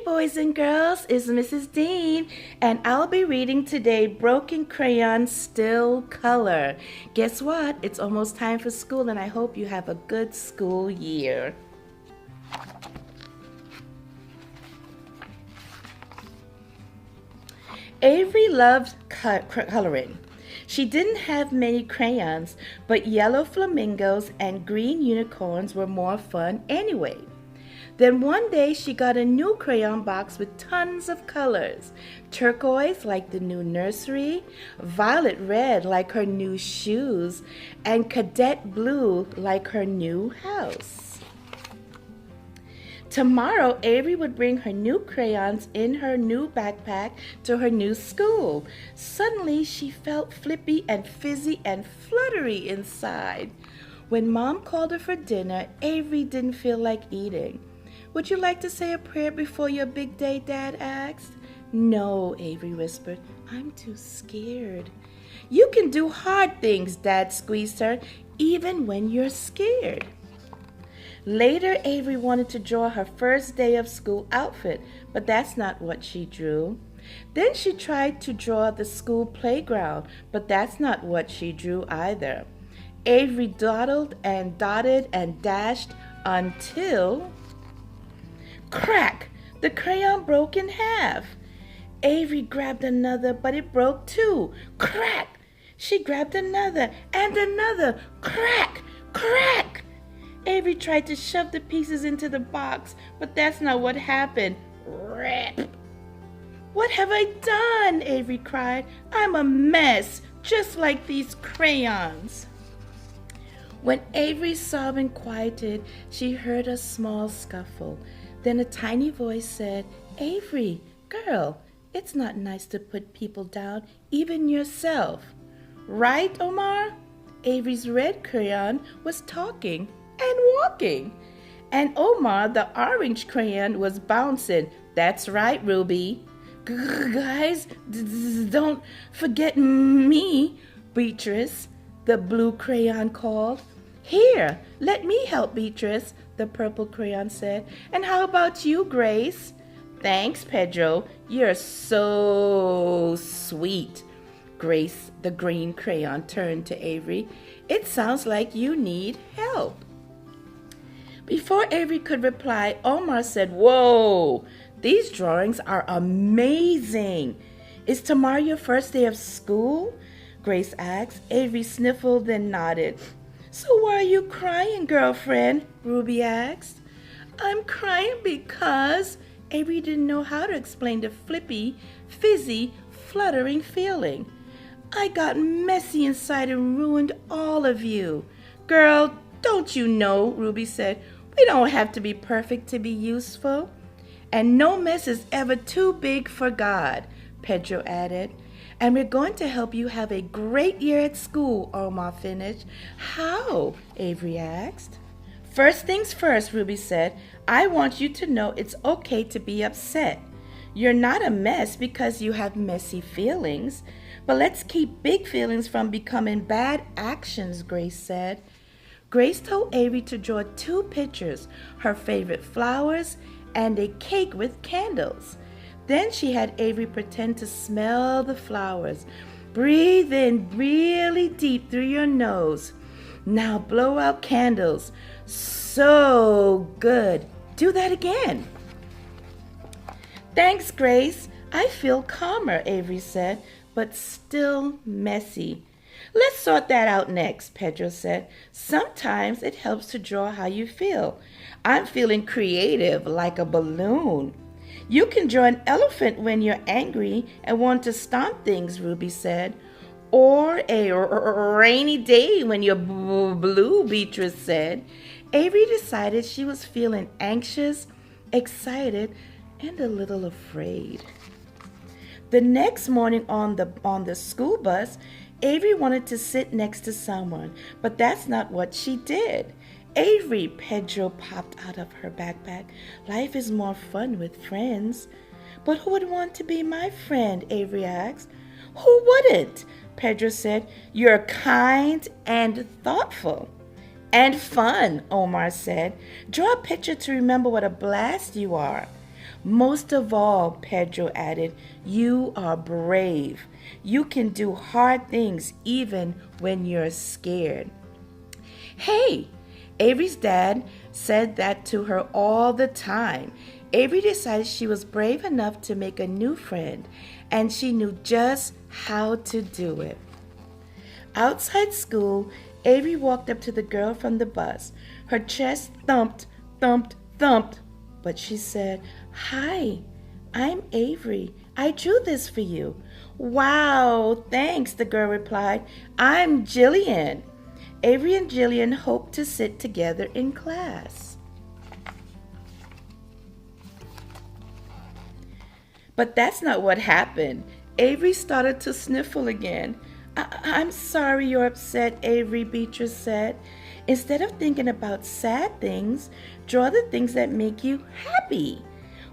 boys and girls, it's Mrs. Dean, and I'll be reading today Broken Crayon Still Color. Guess what? It's almost time for school, and I hope you have a good school year. Avery loved coloring. She didn't have many crayons, but yellow flamingos and green unicorns were more fun anyway. Then one day she got a new crayon box with tons of colors. Turquoise like the new nursery, violet red like her new shoes, and cadet blue like her new house. Tomorrow, Avery would bring her new crayons in her new backpack to her new school. Suddenly, she felt flippy and fizzy and fluttery inside. When Mom called her for dinner, Avery didn't feel like eating. "Would you like to say a prayer before your big day?" Dad asked. "No," Avery whispered. "I'm too scared." "You can do hard things," Dad squeezed her, "even when you're scared." Later, Avery wanted to draw her first day of school outfit, but that's not what she drew. Then she tried to draw the school playground, but that's not what she drew either. Avery dawdled and dotted and dashed until... Crack! The crayon broke in half. Avery grabbed another, but it broke too. Crack! She grabbed another and another. Crack! Crack! Avery tried to shove the pieces into the box, but that's not what happened. Rip! "What have I done?" Avery cried. "I'm a mess, just like these crayons." When Avery's sobbing quieted, she heard a small scuffle. Then a tiny voice said, "Avery, girl, it's not nice to put people down, even yourself." "Right, Omar?" Avery's red crayon was talking and walking. And Omar, the orange crayon, was bouncing. "That's right, Ruby." "Guys, don't forget me," Beatrice, the blue crayon, called. "Here, let me help, Beatrice," the purple crayon said. "And how about you, Grace?" "Thanks, Pedro. You're so sweet." Grace, the green crayon, turned to Avery. "It sounds like you need help." Before Avery could reply, Omar said, "Whoa, these drawings are amazing. Is tomorrow your first day of school?" Grace asked. Avery sniffled and nodded. "So why are you crying, girlfriend?" Ruby asked. "I'm crying because..." Avery didn't know how to explain the flippy, fizzy, fluttering feeling. "I got messy inside and ruined all of you." "Girl, don't you know," Ruby said, "we don't have to be perfect to be useful." "And no mess is ever too big for God," Pedro added. "And we're going to help you have a great year at school," Omar finished. "How?" Avery asked. "First things first," Ruby said. "I want you to know it's okay to be upset. You're not a mess because you have messy feelings. But let's keep big feelings from becoming bad actions," Grace said. Grace told Avery to draw 2 pictures, her favorite flowers and a cake with candles. Then she had Avery pretend to smell the flowers. "Breathe in really deep through your nose. Now blow out candles. So good. Do that again." "Thanks, Grace. I feel calmer," Avery said, "but still messy." "Let's sort that out next," Pedro said. "Sometimes it helps to draw how you feel. I'm feeling creative, like a balloon." "You can draw an elephant when you're angry and want to stomp things," Ruby said. "Or a rainy day when you're blue," Beatrice said. Avery decided she was feeling anxious, excited, and a little afraid. The next morning on the school bus, Avery wanted to sit next to someone, but that's not what she did. "Avery," Pedro popped out of her backpack. "Life is more fun with friends." "But who would want to be my friend?" Avery asked. "Who wouldn't?" Pedro said. "You're kind and thoughtful." "And fun," Omar said. "Draw a picture to remember what a blast you are." Most of all, Pedro added, you are brave. You can do hard things even when you're scared. Hey, Avery's dad said that to her all the time. Avery decided she was brave enough to make a new friend, and she knew just how to do it. Outside school, Avery walked up to the girl from the bus. Her chest thumped, thumped, thumped, but she said, "Hi, I'm Avery. I drew this for you." "Wow, thanks," the girl replied. "I'm Jillian." Avery and Jillian hoped to sit together in class. But that's not what happened. Avery started to sniffle again. I'm sorry you're upset, Avery, Beatrice said. Instead of thinking about sad things, draw the things that make you happy.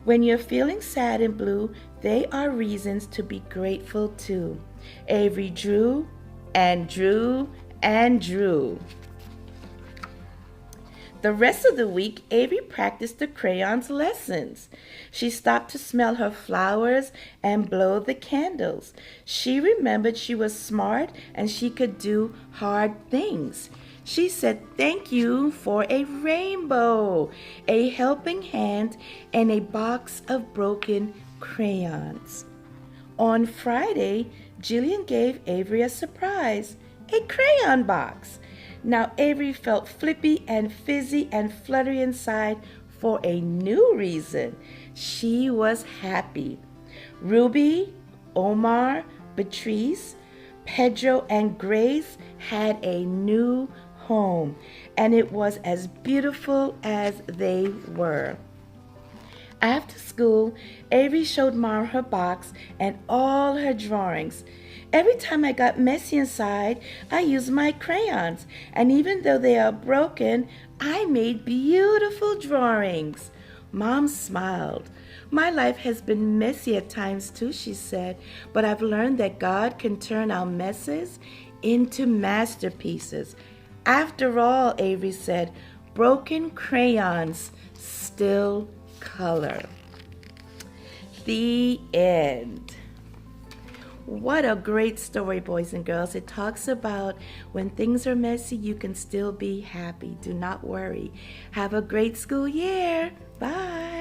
When you're feeling sad and blue, they are reasons to be grateful too. Avery drew and drew and drew. The rest of the week, Avery practiced the crayons lessons. She stopped to smell her flowers and blow the candles. She remembered she was smart and she could do hard things. She said thank you for a rainbow, a helping hand, and a box of broken crayons. On Friday, Jillian gave Avery a surprise, a crayon box. Now Avery felt flippy and fizzy and fluttery inside for a new reason. She was happy. Ruby, Omar, Beatrice, Pedro, and Grace had a new home, and it was as beautiful as they were. After school, Avery showed Mom her box and all her drawings. Every time I got messy inside, I used my crayons, and even though they are broken, I made beautiful drawings. Mom smiled. My life has been messy at times too, she said, but I've learned that God can turn our messes into masterpieces. After all, Avery said, broken crayons still color. The end. What a great story, boys and girls. It talks about when things are messy, you can still be happy. Do not worry. Have a great school year. Bye.